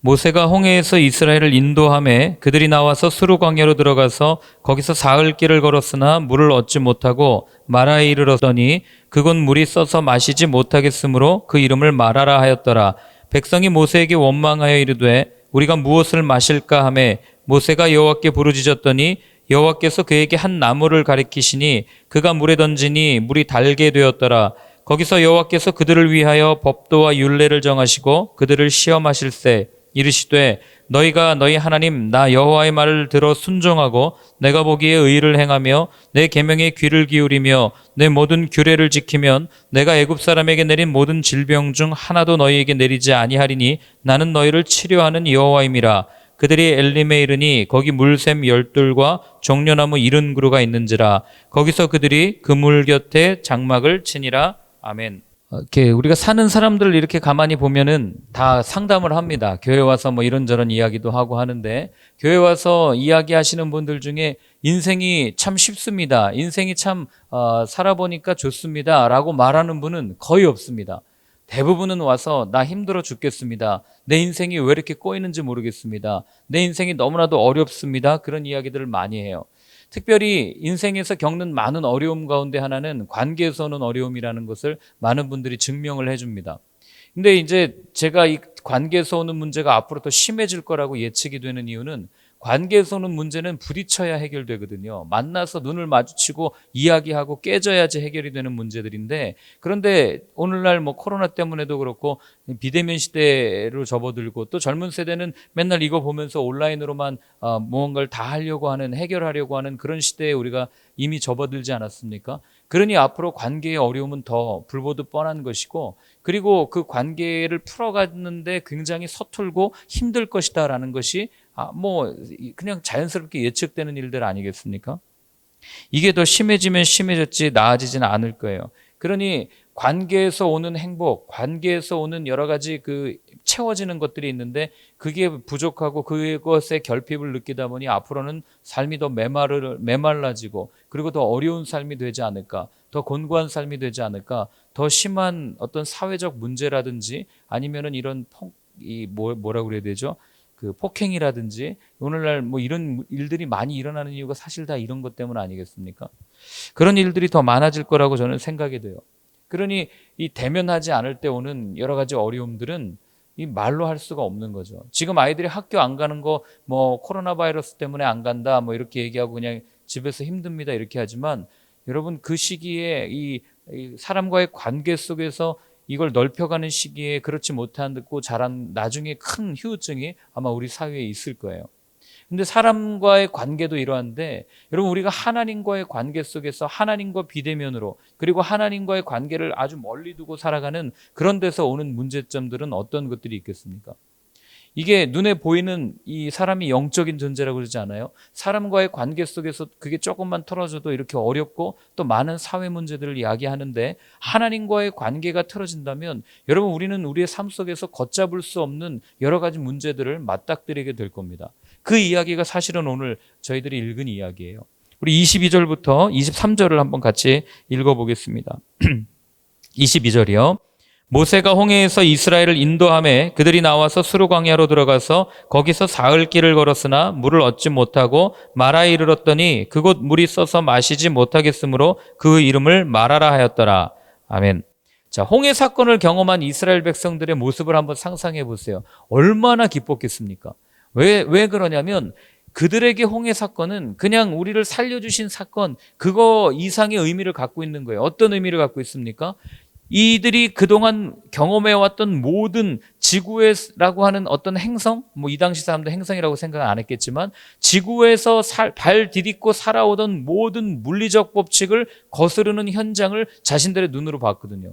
모세가 홍해에서 이스라엘을 인도하매 그들이 나와서 수르 광야로 들어가서 거기서 사흘 길을 걸었으나 물을 얻지 못하고 마라에 이르렀더니 그곳 물이 써서 마시지 못하겠으므로 그 이름을 마라라 하였더라. 백성이 모세에게 원망하여 이르되 우리가 무엇을 마실까 하매 모세가 여호와께 부르짖었더니 여호와께서 그에게 한 나무를 가리키시니 그가 물에 던지니 물이 달게 되었더라. 거기서 여호와께서 그들을 위하여 법도와 율례를 정하시고 그들을 시험하실세 이르시되 너희가 너희 하나님 나 여호와의 말을 들어 순종하고 내가 보기에 의를 행하며 내 계명에 귀를 기울이며 내 모든 규례를 지키면 내가 애굽 사람에게 내린 모든 질병 중 하나도 너희에게 내리지 아니하리니 나는 너희를 치료하는 여호와임이라. 그들이 엘림에 이르니 거기 물샘 열둘과 종려나무 70그루가 있는지라. 거기서 그들이 그 물 곁에 장막을 치니라. 아멘. 이렇게 우리가 사는 사람들을 이렇게 가만히 보면은 다 상담을 합니다. 교회 와서 뭐 이런저런 이야기도 하고 하는데, 교회 와서 이야기하시는 분들 중에 인생이 참 쉽습니다, 인생이 참 살아보니까 좋습니다 라고 말하는 분은 거의 없습니다. 대부분은 와서 나 힘들어 죽겠습니다, 내 인생이 왜 이렇게 꼬이는지 모르겠습니다, 내 인생이 너무나도 어렵습니다, 그런 이야기들을 많이 해요. 특별히 인생에서 겪는 많은 어려움 가운데 하나는 관계에서 오는 어려움이라는 것을 많은 분들이 증명을 해줍니다. 근데 이제 제가 이 관계에서 오는 문제가 앞으로 더 심해질 거라고 예측이 되는 이유는, 관계에서 오는 문제는 부딪혀야 해결되거든요. 만나서 눈을 마주치고 이야기하고 깨져야지 해결이 되는 문제들인데, 그런데 오늘날 뭐 코로나 때문에도 그렇고 비대면 시대로 접어들고 또 젊은 세대는 맨날 이거 보면서 온라인으로만 무언가를 다 하려고 하는, 해결하려고 하는 그런 시대에 우리가 이미 접어들지 않았습니까? 그러니 앞으로 관계의 어려움은 더 불보듯 뻔한 것이고, 그리고 그 관계를 풀어가는데 굉장히 서툴고 힘들 것이다라는 것이 뭐 그냥 자연스럽게 예측되는 일들 아니겠습니까? 이게 더 심해지면 심해졌지 나아지지는 않을 거예요. 그러니 관계에서 오는 행복, 관계에서 오는 여러 가지 그 채워지는 것들이 있는데 그게 부족하고 그것의 결핍을 느끼다 보니 앞으로는 삶이 더 메말라지고, 그리고 더 어려운 삶이 되지 않을까, 더 곤고한 삶이 되지 않을까, 더 심한 어떤 사회적 문제라든지 아니면은 이런 뭐라고 그래야 되죠? 그 폭행이라든지 오늘날 뭐 이런 일들이 많이 일어나는 이유가 사실 다 이런 것 때문 아니겠습니까? 그런 일들이 더 많아질 거라고 저는 생각이 돼요. 그러니 이 대면하지 않을 때 오는 여러 가지 어려움들은 이 말로 할 수가 없는 거죠. 지금 아이들이 학교 안 가는 거 뭐 코로나 바이러스 때문에 안 간다 뭐 이렇게 얘기하고 그냥 집에서 힘듭니다 이렇게 하지만, 여러분 그 시기에 이 사람과의 관계 속에서 이걸 넓혀가는 시기에 그렇지 못하고 자란 나중에 큰 후유증이 아마 우리 사회에 있을 거예요. 근데 사람과의 관계도 이러한데, 여러분 우리가 하나님과의 관계 속에서 하나님과 비대면으로, 그리고 하나님과의 관계를 아주 멀리 두고 살아가는 그런 데서 오는 문제점들은 어떤 것들이 있겠습니까? 이게 눈에 보이는 이 사람이 영적인 존재라고 그러지 않아요? 사람과의 관계 속에서 그게 조금만 틀어져도 이렇게 어렵고 또 많은 사회 문제들을 이야기하는데, 하나님과의 관계가 틀어진다면 여러분 우리는 우리의 삶 속에서 걷잡을 수 없는 여러 가지 문제들을 맞닥뜨리게 될 겁니다. 그 이야기가 사실은 오늘 저희들이 읽은 이야기예요. 우리 22절부터 23절을 한번 같이 읽어보겠습니다. 22절이요. 모세가 홍해에서 이스라엘을 인도하매 그들이 나와서 수르 광야로 들어가서 거기서 사흘 길을 걸었으나 물을 얻지 못하고 마라에 이르렀더니 그곳 물이 써서 마시지 못하겠으므로 그 이름을 마라라 하였더라. 아멘. 자, 홍해 사건을 경험한 이스라엘 백성들의 모습을 한번 상상해 보세요. 얼마나 기뻤겠습니까? 왜 그러냐면 그들에게 홍해 사건은 그냥 우리를 살려주신 사건, 그거 이상의 의미를 갖고 있는 거예요. 어떤 의미를 갖고 있습니까? 이들이 그동안 경험해왔던 모든 지구라고 하는 어떤 행성, 뭐 이 당시 사람도 행성이라고 생각 안 했겠지만 지구에서 발 디딛고 살아오던 모든 물리적 법칙을 거스르는 현장을 자신들의 눈으로 봤거든요.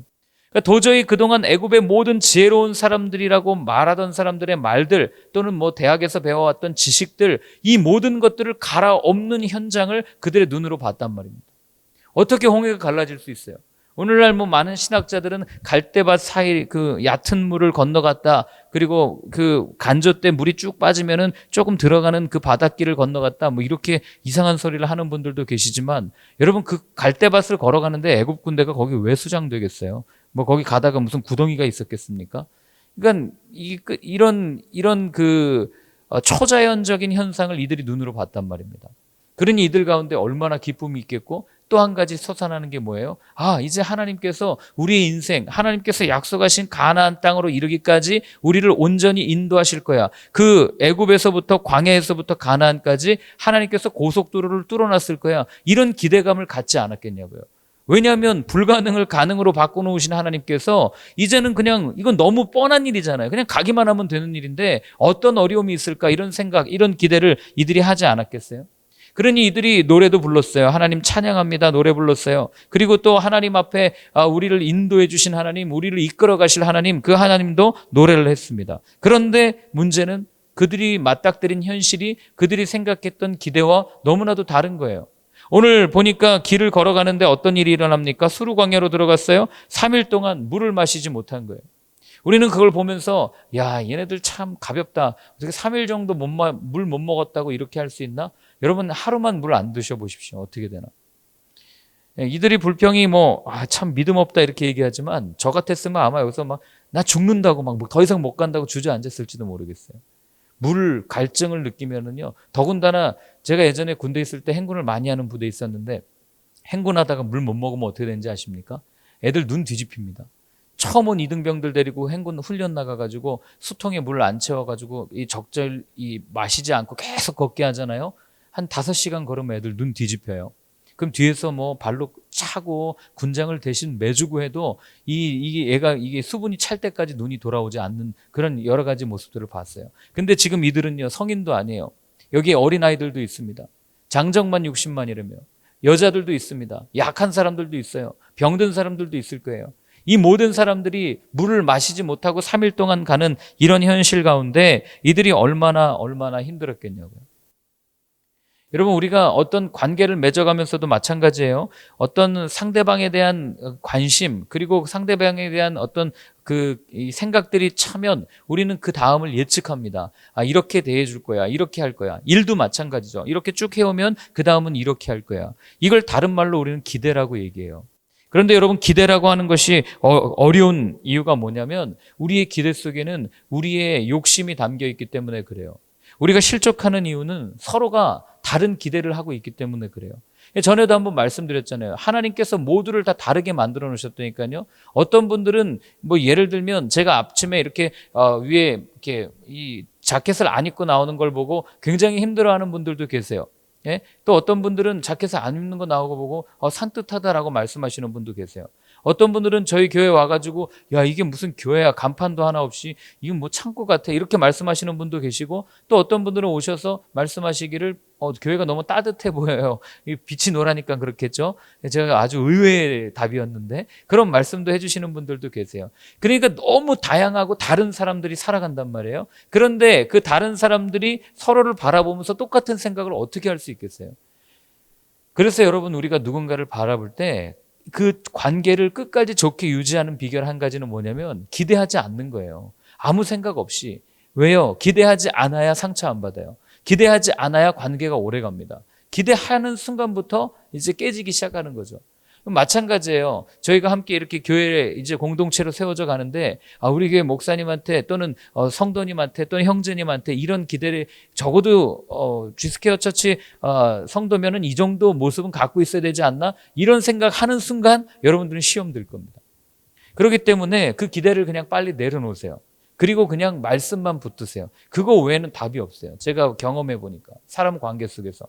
그러니까 도저히 그동안 애굽의 모든 지혜로운 사람들이라고 말하던 사람들의 말들, 또는 뭐 대학에서 배워왔던 지식들, 이 모든 것들을 갈아엎는 현장을 그들의 눈으로 봤단 말입니다. 어떻게 홍해가 갈라질 수 있어요? 오늘날 뭐 많은 신학자들은 갈대밭 사이 그 얕은 물을 건너갔다, 그리고 그 간조 때 물이 쭉 빠지면은 조금 들어가는 그 바닷길을 건너갔다, 뭐 이렇게 이상한 소리를 하는 분들도 계시지만, 여러분 그 갈대밭을 걸어가는데 애굽 군대가 거기 왜 수장되겠어요? 뭐 거기 가다가 무슨 구덩이가 있었겠습니까? 그러니까 이런 초자연적인 현상을 이들이 눈으로 봤단 말입니다. 그러니 이들 가운데 얼마나 기쁨이 있겠고, 또 한 가지 솟아나는 게 뭐예요? 이제 하나님께서 우리의 인생, 하나님께서 약속하신 가나안 땅으로 이르기까지 우리를 온전히 인도하실 거야. 그 애굽에서부터 광야에서부터 가나안까지 하나님께서 고속도로를 뚫어놨을 거야. 이런 기대감을 갖지 않았겠냐고요. 왜냐하면 불가능을 가능으로 바꿔놓으신 하나님께서 이제는 그냥 이건 너무 뻔한 일이잖아요. 그냥 가기만 하면 되는 일인데 어떤 어려움이 있을까, 이런 생각, 이런 기대를 이들이 하지 않았겠어요? 그러니 이들이 노래도 불렀어요. 하나님 찬양합니다. 노래 불렀어요. 그리고 또 하나님 앞에 우리를 인도해 주신 하나님, 우리를 이끌어 가실 하나님, 그 하나님도 노래를 했습니다. 그런데 문제는 그들이 맞닥뜨린 현실이 그들이 생각했던 기대와 너무나도 다른 거예요. 오늘 보니까 길을 걸어가는데 어떤 일이 일어납니까? 수르 광야로 들어갔어요. 3일 동안 물을 마시지 못한 거예요. 우리는 그걸 보면서 얘네들 참 가볍다. 어떻게 3일 정도 물 못 먹었다고 이렇게 할 수 있나? 여러분 하루만 물 안 드셔보십시오. 어떻게 되나? 이들이 불평이 참 믿음 없다 이렇게 얘기하지만 저 같았으면 아마 여기서 나 죽는다고 더 이상 못 간다고 주저앉았을지도 모르겠어요. 물 갈증을 느끼면은요. 더군다나 제가 예전에 군대 있을 때 행군을 많이 하는 부대에 있었는데, 행군하다가 물 못 먹으면 어떻게 되는지 아십니까? 애들 눈 뒤집힙니다. 처음 온 이등병들 데리고 행군 훈련 나가가지고 수통에 물 안 채워가지고 적절히 마시지 않고 계속 걷게 하잖아요. 한 5시간 걸으면 애들 눈 뒤집혀요. 그럼 뒤에서 발로 차고 군장을 대신 매주고 해도 이게 수분이 찰 때까지 눈이 돌아오지 않는 그런 여러 가지 모습들을 봤어요. 근데 지금 이들은요, 성인도 아니에요. 여기에 어린아이들도 있습니다. 장정만 60만이라며. 여자들도 있습니다. 약한 사람들도 있어요. 병든 사람들도 있을 거예요. 이 모든 사람들이 물을 마시지 못하고 3일 동안 가는 이런 현실 가운데 이들이 얼마나 힘들었겠냐고요. 여러분, 우리가 어떤 관계를 맺어가면서도 마찬가지예요. 어떤 상대방에 대한 관심, 그리고 상대방에 대한 어떤 이 생각들이 차면 우리는 그 다음을 예측합니다. 이렇게 대해줄 거야. 이렇게 할 거야. 일도 마찬가지죠. 이렇게 쭉 해오면 그 다음은 이렇게 할 거야. 이걸 다른 말로 우리는 기대라고 얘기해요. 그런데 여러분, 기대라고 하는 것이 어려운 이유가 뭐냐면 우리의 기대 속에는 우리의 욕심이 담겨 있기 때문에 그래요. 우리가 실족하는 이유는 서로가 다른 기대를 하고 있기 때문에 그래요. 전에도 한번 말씀드렸잖아요. 하나님께서 모두를 다 다르게 만들어 놓으셨다니까요. 어떤 분들은 예를 들면 제가 아침에 이렇게 위에 이렇게 이 자켓을 안 입고 나오는 걸 보고 굉장히 힘들어하는 분들도 계세요. 예? 또 어떤 분들은 자켓을 안 입는 거 나오고 보고 산뜻하다라고 말씀하시는 분도 계세요. 어떤 분들은 저희 교회 와가지고 이게 무슨 교회야, 간판도 하나 없이 이건 창고 같아, 이렇게 말씀하시는 분도 계시고, 또 어떤 분들은 오셔서 말씀하시기를 교회가 너무 따뜻해 보여요. 빛이 노라니까 그렇겠죠. 제가 아주 의외의 답이었는데 그런 말씀도 해주시는 분들도 계세요. 그러니까 너무 다양하고 다른 사람들이 살아간단 말이에요. 그런데 그 다른 사람들이 서로를 바라보면서 똑같은 생각을 어떻게 할 수 있겠어요? 그래서 여러분, 우리가 누군가를 바라볼 때 그 관계를 끝까지 좋게 유지하는 비결 한 가지는 뭐냐면 기대하지 않는 거예요. 아무 생각 없이. 왜요? 기대하지 않아야 상처 안 받아요. 기대하지 않아야 관계가 오래 갑니다. 기대하는 순간부터 이제 깨지기 시작하는 거죠. 마찬가지예요. 저희가 함께 이렇게 교회에 이제 공동체로 세워져 가는데 우리 교회 목사님한테 또는 성도님한테 또는 형제님한테 이런 기대를 적어도 G스퀘어 처치 성도면은 이 정도 모습은 갖고 있어야 되지 않나? 이런 생각하는 순간 여러분들은 시험 들 겁니다. 그렇기 때문에 그 기대를 그냥 빨리 내려놓으세요. 그리고 그냥 말씀만 붙드세요. 그거 외에는 답이 없어요. 제가 경험해 보니까 사람 관계 속에서.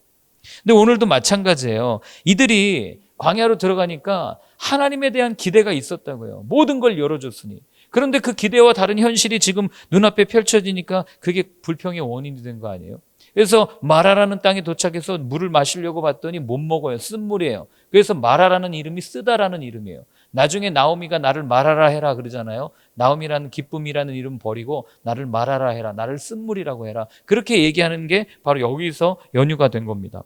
근데 오늘도 마찬가지예요. 이들이 광야로 들어가니까 하나님에 대한 기대가 있었다고요. 모든 걸 열어줬으니. 그런데 그 기대와 다른 현실이 지금 눈앞에 펼쳐지니까 그게 불평의 원인이 된 거 아니에요? 그래서 마라라는 땅에 도착해서 물을 마시려고 봤더니 못 먹어요. 쓴물이에요. 그래서 마라라는 이름이 쓰다라는 이름이에요. 나중에 나오미가 나를 마라라 해라 그러잖아요. 나오미라는 기쁨이라는 이름 버리고 나를 마라라 해라. 나를 쓴물이라고 해라. 그렇게 얘기하는 게 바로 여기서 연유가 된 겁니다.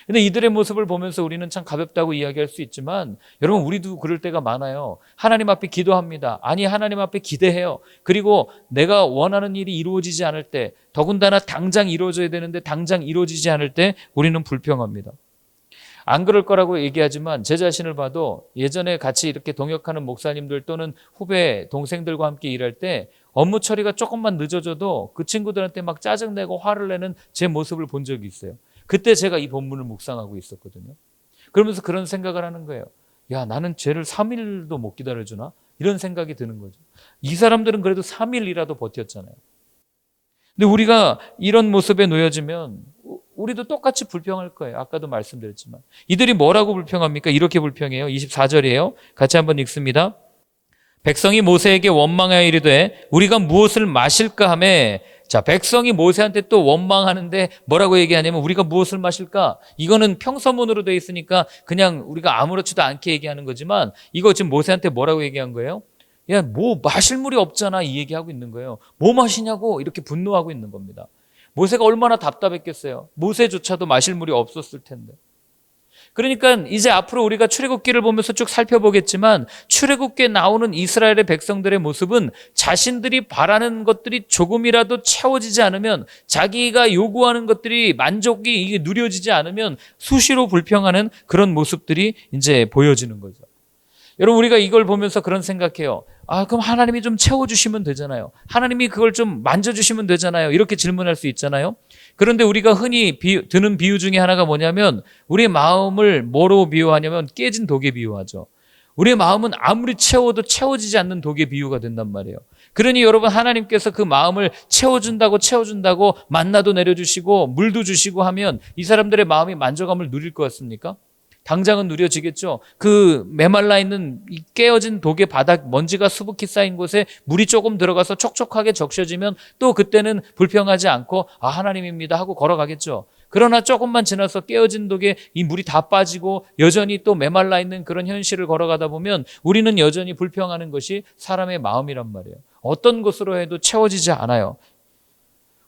근데 이들의 모습을 보면서 우리는 참 가볍다고 이야기할 수 있지만 여러분, 우리도 그럴 때가 많아요. 하나님 앞에 기도합니다. 아니, 하나님 앞에 기대해요. 그리고 내가 원하는 일이 이루어지지 않을 때, 더군다나 당장 이루어져야 되는데 당장 이루어지지 않을 때 우리는 불평합니다. 안 그럴 거라고 얘기하지만 제 자신을 봐도 예전에 같이 이렇게 동역하는 목사님들 또는 후배 동생들과 함께 일할 때 업무 처리가 조금만 늦어져도 그 친구들한테 막 짜증내고 화를 내는 제 모습을 본 적이 있어요. 그때 제가 이 본문을 묵상하고 있었거든요. 그러면서 그런 생각을 하는 거예요. 야, 나는 쟤를 3일도 못 기다려주나? 이런 생각이 드는 거죠. 이 사람들은 그래도 3일이라도 버텼잖아요. 근데 우리가 이런 모습에 놓여지면 우리도 똑같이 불평할 거예요. 아까도 말씀드렸지만. 이들이 뭐라고 불평합니까? 이렇게 불평해요. 24절이에요. 같이 한번 읽습니다. 백성이 모세에게 원망하여 이르되 우리가 무엇을 마실까 하매, 자, 백성이 모세한테 또 원망하는데 뭐라고 얘기하냐면 우리가 무엇을 마실까? 이거는 평서문으로 되어 있으니까 그냥 우리가 아무렇지도 않게 얘기하는 거지만 이거 지금 모세한테 뭐라고 얘기한 거예요? 야, 뭐 마실 물이 없잖아, 이 얘기하고 있는 거예요. 뭐 마시냐고 이렇게 분노하고 있는 겁니다. 모세가 얼마나 답답했겠어요. 모세조차도 마실 물이 없었을 텐데. 그러니까 이제 앞으로 우리가 출애굽기를 보면서 쭉 살펴보겠지만 출애굽기에 나오는 이스라엘의 백성들의 모습은 자신들이 바라는 것들이 조금이라도 채워지지 않으면, 자기가 요구하는 것들이 만족이 이게 누려지지 않으면 수시로 불평하는 그런 모습들이 이제 보여지는 거죠. 여러분, 우리가 이걸 보면서 그런 생각해요. 아, 그럼 하나님이 좀 채워주시면 되잖아요. 하나님이 그걸 좀 만져주시면 되잖아요. 이렇게 질문할 수 있잖아요. 그런데 우리가 흔히 드는 비유 중에 하나가 뭐냐면 우리의 마음을 뭐로 비유하냐면 깨진 독에 비유하죠. 우리의 마음은 아무리 채워도 채워지지 않는 독의 비유가 된단 말이에요. 그러니 여러분, 하나님께서 그 마음을 채워준다고 만나도 내려주시고 물도 주시고 하면 이 사람들의 마음이 만족감을 누릴 것 같습니까? 당장은 누려지겠죠. 그 메말라 있는 이 깨어진 독의 바닥, 먼지가 수북히 쌓인 곳에 물이 조금 들어가서 촉촉하게 적셔지면 또 그때는 불평하지 않고 아, 하나님입니다 하고 걸어가겠죠. 그러나 조금만 지나서 깨어진 독에 이 물이 다 빠지고 여전히 또 메말라 있는 그런 현실을 걸어가다 보면 우리는 여전히 불평하는 것이 사람의 마음이란 말이에요. 어떤 것으로 해도 채워지지 않아요.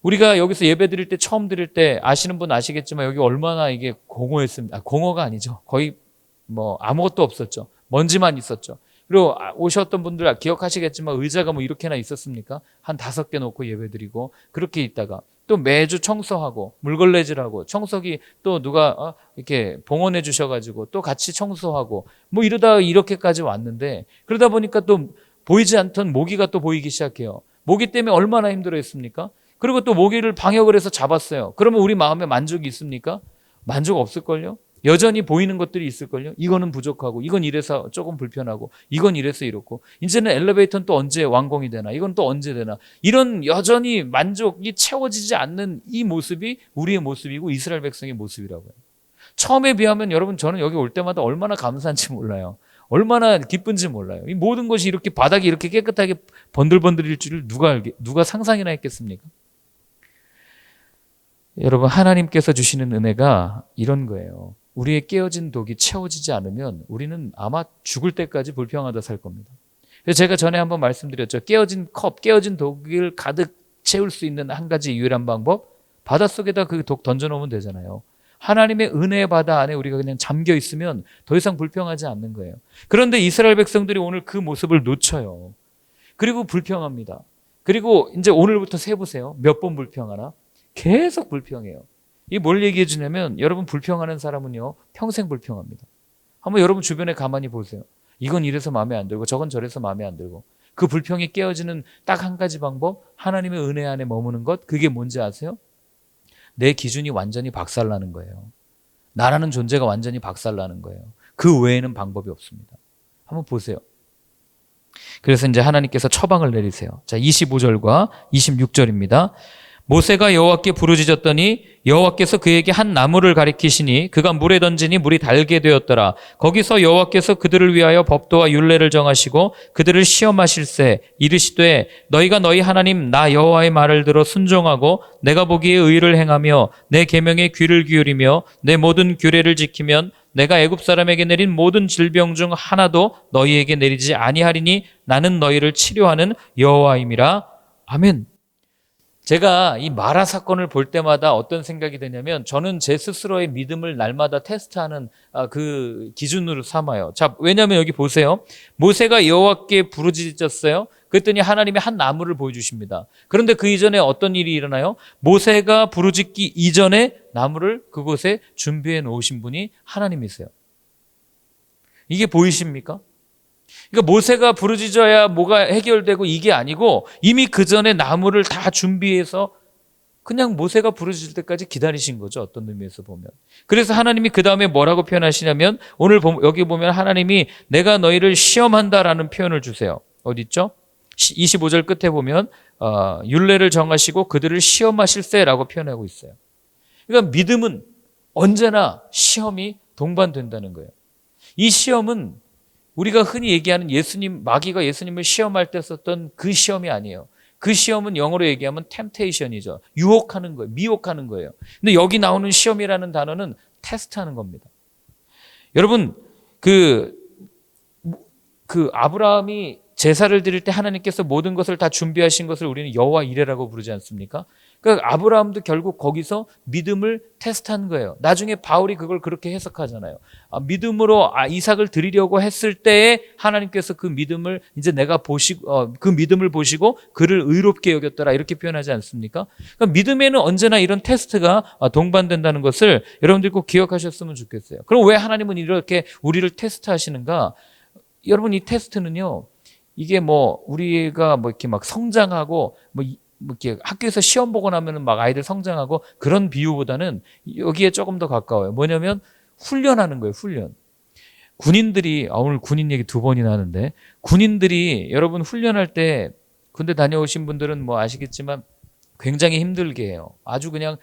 우리가 여기서 예배 드릴 때, 처음 드릴 때 아시는 분 아시겠지만 여기 얼마나 이게 공허했습니다. 공허가 아니죠. 거의 뭐 아무것도 없었죠. 먼지만 있었죠. 그리고 오셨던 분들 기억하시겠지만 의자가 뭐 이렇게나 있었습니까? 한 5개 놓고 예배 드리고 그렇게 있다가 또 매주 청소하고 물걸레질하고 청소기 또 누가 이렇게 봉헌해 주셔가지고 또 같이 청소하고 뭐 이러다 이렇게까지 왔는데, 그러다 보니까 또 보이지 않던 모기가 또 보이기 시작해요. 모기 때문에 얼마나 힘들어했습니까? 그리고 또 모기를 방역을 해서 잡았어요. 그러면 우리 마음에 만족이 있습니까? 만족 없을걸요? 여전히 보이는 것들이 있을걸요? 이거는 부족하고, 이건 이래서 조금 불편하고, 이건 이래서 이렇고, 이제는 엘리베이터는 또 언제 완공이 되나, 이건 또 언제 되나, 이런 여전히 만족이 채워지지 않는 이 모습이 우리의 모습이고 이스라엘 백성의 모습이라고요. 처음에 비하면 여러분, 저는 여기 올 때마다 얼마나 감사한지 몰라요. 얼마나 기쁜지 몰라요. 이 모든 것이 이렇게 바닥이 이렇게 깨끗하게 번들번들일 줄을 누가 상상이나 했겠습니까? 여러분, 하나님께서 주시는 은혜가 이런 거예요. 우리의 깨어진 독이 채워지지 않으면 우리는 아마 죽을 때까지 불평하다 살 겁니다. 그래서 제가 전에 한번 말씀드렸죠. 깨어진 컵, 깨어진 독을 가득 채울 수 있는 한 가지 유일한 방법, 바닷속에다 그 독 던져놓으면 되잖아요. 하나님의 은혜의 바다 안에 우리가 그냥 잠겨 있으면 더 이상 불평하지 않는 거예요. 그런데 이스라엘 백성들이 오늘 그 모습을 놓쳐요. 그리고 불평합니다. 그리고 이제 오늘부터 세보세요. 몇 번 불평하나? 계속 불평해요. 이게 뭘 얘기해 주냐면, 여러분, 불평하는 사람은요 평생 불평합니다. 한번 여러분 주변에 가만히 보세요. 이건 이래서 마음에 안 들고 저건 저래서 마음에 안 들고. 그 불평이 깨어지는 딱 한 가지 방법, 하나님의 은혜 안에 머무는 것. 그게 뭔지 아세요? 내 기준이 완전히 박살나는 거예요. 나라는 존재가 완전히 박살나는 거예요. 그 외에는 방법이 없습니다. 한번 보세요. 그래서 이제 하나님께서 처방을 내리세요. 자, 25절과 26절입니다. 모세가 여호와께 부르짖었더니 여호와께서 그에게 한 나무를 가리키시니 그가 물에 던지니 물이 달게 되었더라. 거기서 여호와께서 그들을 위하여 법도와 율례를 정하시고 그들을 시험하실세 이르시되 너희가 너희 하나님 나 여호와의 말을 들어 순종하고 내가 보기에 의를 행하며 내 계명에 귀를 기울이며 내 모든 규례를 지키면 내가 애굽 사람에게 내린 모든 질병 중 하나도 너희에게 내리지 아니하리니 나는 너희를 치료하는 여호와임이라. 아멘. 제가 이 마라 사건을 볼 때마다 어떤 생각이 드냐면, 저는 제 스스로의 믿음을 날마다 테스트하는 그 기준으로 삼아요. 자, 왜냐하면 여기 보세요. 모세가 여호와께 부르짖었어요. 그랬더니 하나님이 한 나무를 보여주십니다. 그런데 그 이전에 어떤 일이 일어나요? 모세가 부르짖기 이전에 나무를 그곳에 준비해 놓으신 분이 하나님이세요. 이게 보이십니까? 그러니까 모세가 부르짖어야 뭐가 해결되고 이게 아니고 이미 그 전에 나무를 다 준비해서 그냥 모세가 부르짖을 때까지 기다리신 거죠. 어떤 의미에서 보면. 그래서 하나님이 그 다음에 뭐라고 표현하시냐면 오늘 여기 보면 하나님이 내가 너희를 시험한다라는 표현을 주세요. 어디 있죠? 25절 끝에 보면 율례를 정하시고 그들을 시험하실세라고 표현하고 있어요. 그러니까 믿음은 언제나 시험이 동반된다는 거예요. 이 시험은 우리가 흔히 얘기하는 마귀가 예수님을 시험할 때 썼던 그 시험이 아니에요. 그 시험은 영어로 얘기하면 temptation이죠. 유혹하는 거예요. 미혹하는 거예요. 근데 여기 나오는 시험이라는 단어는 테스트하는 겁니다. 여러분, 그 아브라함이 제사를 드릴 때 하나님께서 모든 것을 다 준비하신 것을 우리는 여호와 이레라고 부르지 않습니까? 그러니까 아브라함도 결국 거기서 믿음을 테스트한 거예요. 나중에 바울이 그걸 그렇게 해석하잖아요. 믿음으로 이삭을 드리려고 했을 때에 하나님께서 그 믿음을 이제 내가 보시고 그 믿음을 보시고 그를 의롭게 여겼더라 이렇게 표현하지 않습니까? 그러니까 믿음에는 언제나 이런 테스트가 동반된다는 것을 여러분들 꼭 기억하셨으면 좋겠어요. 그럼 왜 하나님은 이렇게 우리를 테스트하시는가? 여러분 이 테스트는요. 이게 뭐 우리가 뭐 이렇게 막 성장하고 뭐 이렇게 학교에서 시험 보고 나면은 막 아이들 성장하고 그런 비유보다는 여기에 조금 더 가까워요. 뭐냐면 훈련하는 거예요. 훈련. 군인들이 오늘 군인 얘기 2번이나 하는데 군인들이 여러분 훈련할 때 군대 다녀오신 분들은 뭐 아시겠지만 굉장히 힘들게 해요. 아주 그냥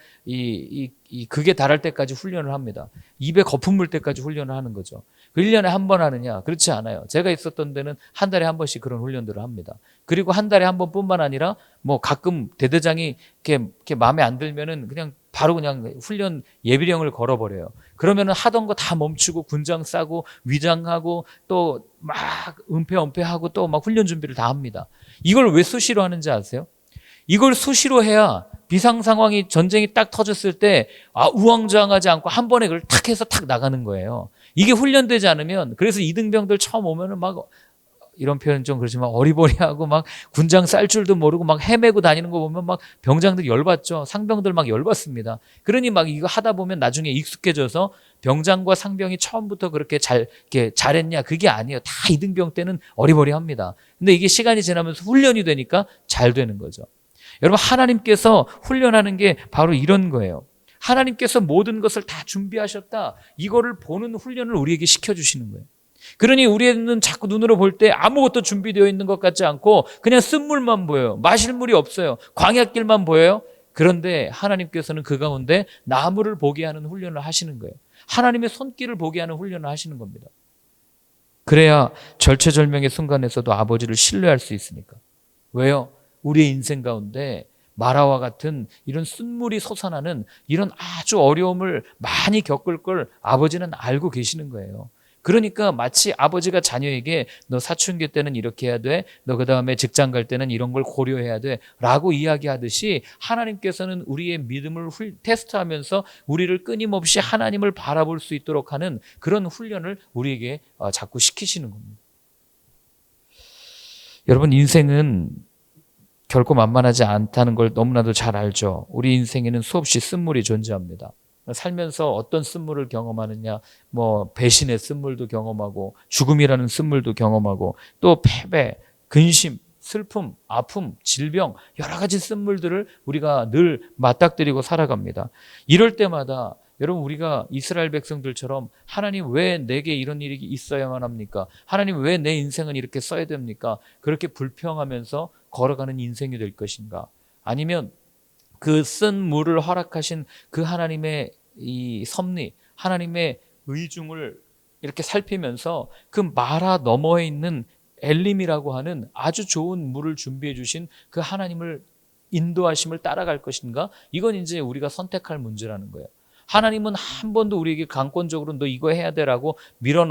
극에 달할 때까지 훈련을 합니다. 입에 거품 물 때까지 훈련을 하는 거죠. 그 1년에 한 번 하느냐? 그렇지 않아요. 제가 있었던 데는 한 달에 한 번씩 그런 훈련들을 합니다. 그리고 한 달에 한 번뿐만 아니라 뭐 가끔 대대장이 이렇게 마음에 안 들면은 그냥 바로 그냥 훈련 예비령을 걸어버려요. 그러면은 하던 거 다 멈추고 군장 싸고 위장하고 또 막 은폐하고 또 막 훈련 준비를 다 합니다. 이걸 왜 수시로 하는지 아세요? 이걸 수시로 해야 비상 상황이 전쟁이 딱 터졌을 때 우왕좌왕하지 않고 한 번에 그걸 탁 해서 탁 나가는 거예요. 이게 훈련되지 않으면 그래서 이등병들 처음 오면은 막 이런 표현 좀 그렇지만 어리버리하고 막 군장 쌀 줄도 모르고 막 헤매고 다니는 거 보면 막 병장들이 열받죠. 상병들 막 열받습니다. 그러니 막 이거 하다 보면 나중에 익숙해져서 병장과 상병이 처음부터 그렇게 이렇게 잘했냐? 그게 아니에요. 다 이등병 때는 어리버리합니다. 근데 이게 시간이 지나면서 훈련이 되니까 잘 되는 거죠. 여러분 하나님께서 훈련하는 게 바로 이런 거예요. 하나님께서 모든 것을 다 준비하셨다. 이거를 보는 훈련을 우리에게 시켜주시는 거예요. 그러니 우리는 자꾸 눈으로 볼 때 아무것도 준비되어 있는 것 같지 않고 그냥 쓴물만 보여요. 마실 물이 없어요. 광야길만 보여요. 그런데 하나님께서는 그 가운데 나무를 보게 하는 훈련을 하시는 거예요. 하나님의 손길을 보게 하는 훈련을 하시는 겁니다. 그래야 절체절명의 순간에서도 아버지를 신뢰할 수 있으니까. 왜요? 우리의 인생 가운데 마라와 같은 이런 쓴물이 솟아나는 이런 아주 어려움을 많이 겪을 걸 아버지는 알고 계시는 거예요. 그러니까 마치 아버지가 자녀에게 너 사춘기 때는 이렇게 해야 돼. 너 그 다음에 직장 갈 때는 이런 걸 고려해야 돼. 라고 이야기하듯이 하나님께서는 우리의 믿음을 테스트하면서 우리를 끊임없이 하나님을 바라볼 수 있도록 하는 그런 훈련을 우리에게 자꾸 시키시는 겁니다. 여러분 인생은 결코 만만하지 않다는 걸 너무나도 잘 알죠. 우리 인생에는 수없이 쓴물이 존재합니다. 살면서 어떤 쓴물을 경험하느냐, 뭐 배신의 쓴물도 경험하고 죽음이라는 쓴물도 경험하고 또 패배, 근심, 슬픔, 아픔, 질병 여러 가지 쓴물들을 우리가 늘 맞닥뜨리고 살아갑니다. 이럴 때마다 여러분 우리가 이스라엘 백성들처럼 하나님 왜 내게 이런 일이 있어야만 합니까? 하나님 왜 내 인생은 이렇게 써야 됩니까? 그렇게 불평하면서 걸어가는 인생이 될 것인가? 아니면 그 쓴 물을 허락하신 그 하나님의 이 섭리, 하나님의 의중을 이렇게 살피면서 그 마라 너머에 있는 엘림이라고 하는 아주 좋은 물을 준비해 주신 그 하나님을 인도하심을 따라갈 것인가? 이건 이제 우리가 선택할 문제라는 거예요. 하나님은 한 번도 우리에게 강권적으로 너 이거 해야 되라고 밀어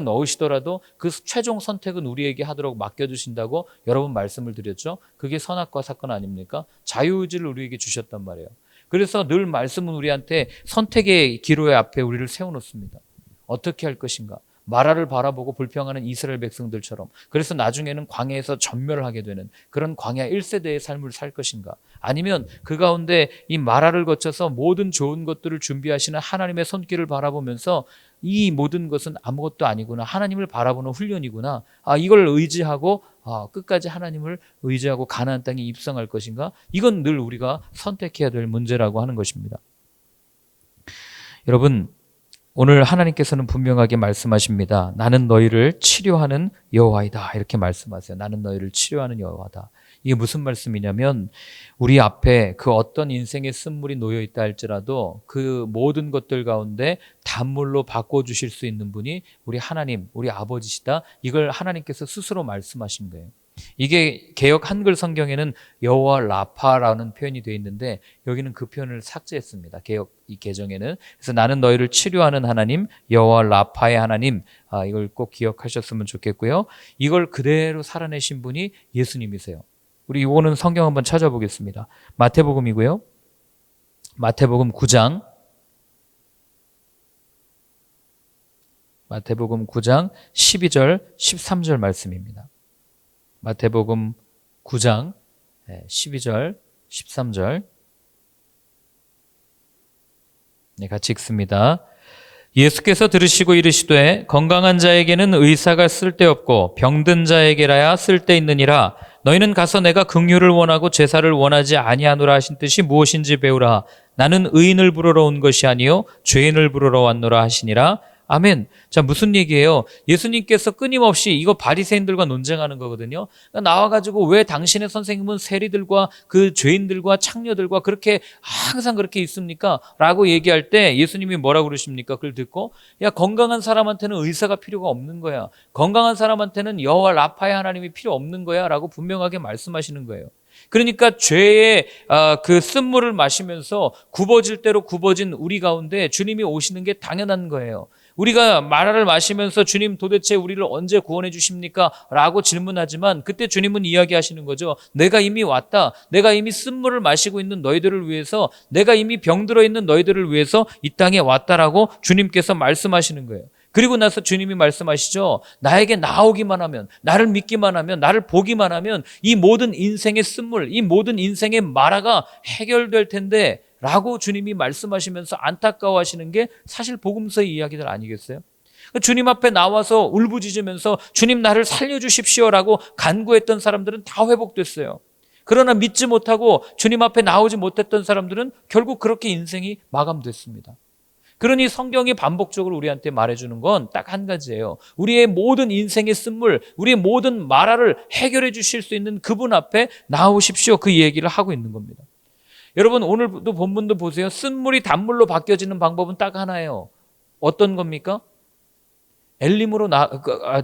넣으시더라도 그 최종 선택은 우리에게 하도록 맡겨주신다고 여러 번 말씀을 드렸죠. 그게 선악과 사건 아닙니까? 자유의지를 우리에게 주셨단 말이에요. 그래서 늘 말씀은 우리한테 선택의 기로에 앞에 우리를 세워놓습니다. 어떻게 할 것인가? 마라를 바라보고 불평하는 이스라엘 백성들처럼, 그래서 나중에는 광야에서 전멸하게 되는 그런 광야 1세대의 삶을 살 것인가? 아니면 그 가운데 이 마라를 거쳐서 모든 좋은 것들을 준비하시는 하나님의 손길을 바라보면서 이 모든 것은 아무것도 아니구나, 하나님을 바라보는 훈련이구나, 이걸 의지하고 끝까지 하나님을 의지하고 가나안 땅에 입성할 것인가? 이건 늘 우리가 선택해야 될 문제라고 하는 것입니다. 여러분, 오늘 하나님께서는 분명하게 말씀하십니다. 나는 너희를 치료하는 여호와이다, 이렇게 말씀하세요. 나는 너희를 치료하는 여호와다. 이게 무슨 말씀이냐면, 우리 앞에 그 어떤 인생의 쓴물이 놓여 있다 할지라도 그 모든 것들 가운데 단물로 바꿔주실 수 있는 분이 우리 하나님, 우리 아버지시다. 이걸 하나님께서 스스로 말씀하신 거예요. 이게 개역 한글 성경에는 여호와 라파라는 표현이 되어 있는데, 여기는 그 표현을 삭제했습니다. 개역 이 개정에는. 그래서 나는 너희를 치료하는 하나님, 여호와 라파의 하나님, 이걸 꼭 기억하셨으면 좋겠고요. 이걸 그대로 살아내신 분이 예수님이세요. 우리 이거는 성경 한번 찾아보겠습니다. 마태복음이고요. 마태복음 9장 12절 13절 말씀입니다. 마태복음 9장 12절 13절 같이 읽습니다. 예수께서 들으시고 이르시되 건강한 자에게는 의사가 쓸데없고 병든 자에게라야 쓸데있느니라. 너희는 가서 내가 긍휼을 원하고 제사를 원하지 아니하노라 하신 뜻이 무엇인지 배우라. 나는 의인을 부르러 온 것이 아니요 죄인을 부르러 왔노라 하시니라. 아멘. 자, 무슨 얘기예요? 예수님께서 끊임없이 이거 바리새인들과 논쟁하는 거거든요. 그러니까 나와가지고 왜 당신의 선생님은 세리들과 그 죄인들과 창녀들과 그렇게 항상 그렇게 있습니까? 라고 얘기할 때 예수님이 뭐라고 그러십니까? 그걸 듣고, 야, 건강한 사람한테는 의사가 필요가 없는 거야. 건강한 사람한테는 여호와 라파의 하나님이 필요 없는 거야. 라고 분명하게 말씀하시는 거예요. 그러니까 죄의 그 쓴물을 마시면서 굽어질 대로 굽어진 우리 가운데 주님이 오시는 게 당연한 거예요. 우리가 마라를 마시면서 주님 도대체 우리를 언제 구원해 주십니까? 라고 질문하지만 그때 주님은 이야기하시는 거죠. 내가 이미 왔다. 내가 이미 쓴물을 마시고 있는 너희들을 위해서, 내가 이미 병들어 있는 너희들을 위해서 이 땅에 왔다라고 주님께서 말씀하시는 거예요. 그리고 나서 주님이 말씀하시죠. 나에게 나오기만 하면, 나를 믿기만 하면, 나를 보기만 하면 이 모든 인생의 쓴물, 이 모든 인생의 마라가 해결될 텐데 라고 주님이 말씀하시면서 안타까워하시는 게 사실 복음서의 이야기들 아니겠어요? 주님 앞에 나와서 울부짖으면서 주님 나를 살려주십시오라고 간구했던 사람들은 다 회복됐어요. 그러나 믿지 못하고 주님 앞에 나오지 못했던 사람들은 결국 그렇게 인생이 마감됐습니다. 그러니 성경이 반복적으로 우리한테 말해주는 건 딱 한 가지예요. 우리의 모든 인생의 쓴물, 우리의 모든 마라를 해결해 주실 수 있는 그분 앞에 나오십시오. 그 얘기를 하고 있는 겁니다. 여러분, 오늘도 본문도 보세요. 쓴물이 단물로 바뀌어지는 방법은 딱 하나예요. 어떤 겁니까? 엘림으로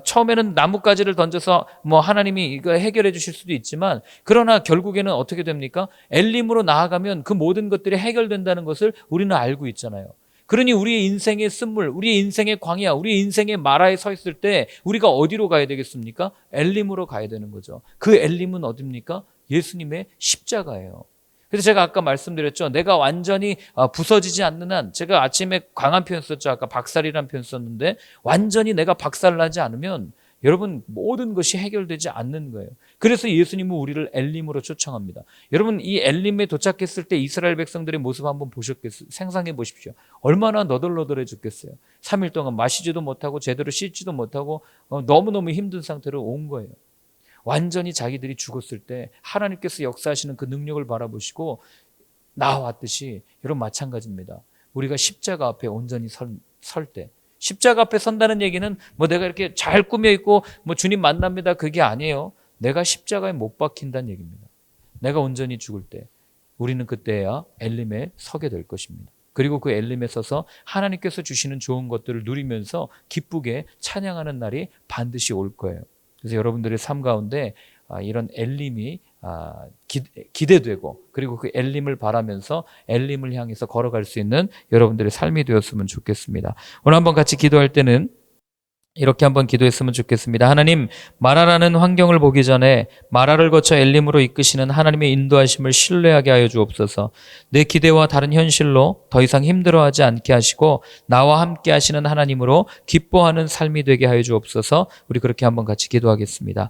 처음에는 나뭇가지를 던져서 하나님이 이거 해결해 주실 수도 있지만, 그러나 결국에는 어떻게 됩니까? 엘림으로 나아가면 그 모든 것들이 해결된다는 것을 우리는 알고 있잖아요. 그러니 우리의 인생의 쓴물, 우리의 인생의 광야, 우리의 인생의 마라에 서 있을 때 우리가 어디로 가야 되겠습니까? 엘림으로 가야 되는 거죠. 그 엘림은 어디입니까? 예수님의 십자가예요. 그래서 제가 아까 말씀드렸죠. 내가 완전히 부서지지 않는 한, 제가 아침에 강한 표현 썼죠. 아까 박살이라는 표현 썼는데, 완전히 내가 박살나지 않으면 여러분 모든 것이 해결되지 않는 거예요. 그래서 예수님은 우리를 엘림으로 초청합니다. 여러분, 이 엘림에 도착했을 때 이스라엘 백성들의 모습 한번 보셨겠어요? 상상해 보십시오. 얼마나 너덜너덜해 죽겠어요. 3일 동안 마시지도 못하고 제대로 씻지도 못하고 너무너무 힘든 상태로 온 거예요. 완전히 자기들이 죽었을 때 하나님께서 역사하시는 그 능력을 바라보시고 나왔듯이, 여러분 마찬가지입니다. 우리가 십자가 앞에 온전히 설 때, 십자가 앞에 선다는 얘기는 내가 이렇게 잘 꾸며 있고 주님 만납니다, 그게 아니에요. 내가 십자가에 못 박힌다는 얘기입니다. 내가 온전히 죽을 때 우리는 그때야 엘림에 서게 될 것입니다. 그리고 그 엘림에 서서 하나님께서 주시는 좋은 것들을 누리면서 기쁘게 찬양하는 날이 반드시 올 거예요. 그래서 여러분들의 삶 가운데 이런 엘림이 기대되고, 그리고 그 엘림을 바라면서 엘림을 향해서 걸어갈 수 있는 여러분들의 삶이 되었으면 좋겠습니다. 오늘 한번 같이 기도할 때는 이렇게 한번 기도했으면 좋겠습니다. 하나님, 마라라는 환경을 보기 전에 마라를 거쳐 엘림으로 이끄시는 하나님의 인도하심을 신뢰하게 하여 주옵소서. 내 기대와 다른 현실로 더 이상 힘들어하지 않게 하시고 나와 함께 하시는 하나님으로 기뻐하는 삶이 되게 하여 주옵소서. 우리 그렇게 한번 같이 기도하겠습니다.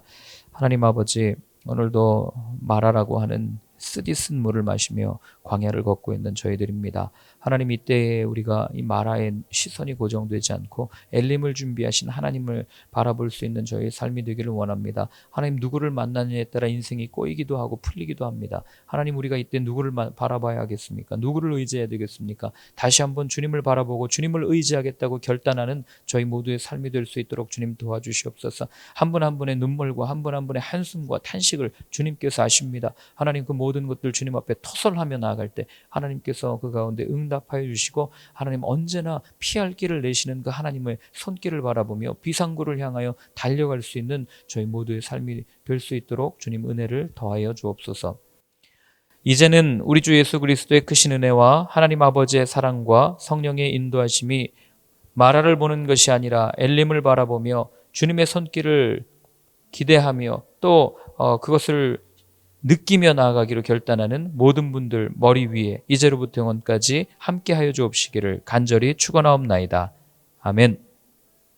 하나님 아버지, 오늘도 마라라고 하는 쓰디쓴 물을 마시며 광야를 걷고 있는 저희들입니다. 하나님, 이때에 우리가 이 마라의 시선이 고정되지 않고 엘림을 준비하신 하나님을 바라볼 수 있는 저희의 삶이 되기를 원합니다. 하나님, 누구를 만나느냐에 따라 인생이 꼬이기도 하고 풀리기도 합니다. 하나님, 우리가 이때 누구를 바라봐야 하겠습니까? 누구를 의지해야 되겠습니까? 다시 한번 주님을 바라보고 주님을 의지하겠다고 결단하는 저희 모두의 삶이 될 수 있도록 주님 도와주시옵소서. 한 분 한 분의 눈물과 한 분 한 분의 한숨과 탄식을 주님께서 아십니다. 하나님, 그 모든 것들 주님 앞에 토설하며 나아갈 때 하나님께서 그 가운데 응답하여 주시고, 하나님 언제나 피할 길을 내시는 그 하나님의 손길을 바라보며 비상구를 향하여 달려갈 수 있는 저희 모두의 삶이 될 수 있도록 주님 은혜를 더하여 주옵소서. 이제는 우리 주 예수 그리스도의 크신 은혜와 하나님 아버지의 사랑과 성령의 인도하심이 마라를 보는 것이 아니라 엘림을 바라보며 주님의 손길을 기대하며 또 그것을 느끼며 나아가기로 결단하는 모든 분들 머리 위에 이제로부터 영원까지 함께하여 주옵시기를 간절히 축원하옵나이다. 아멘.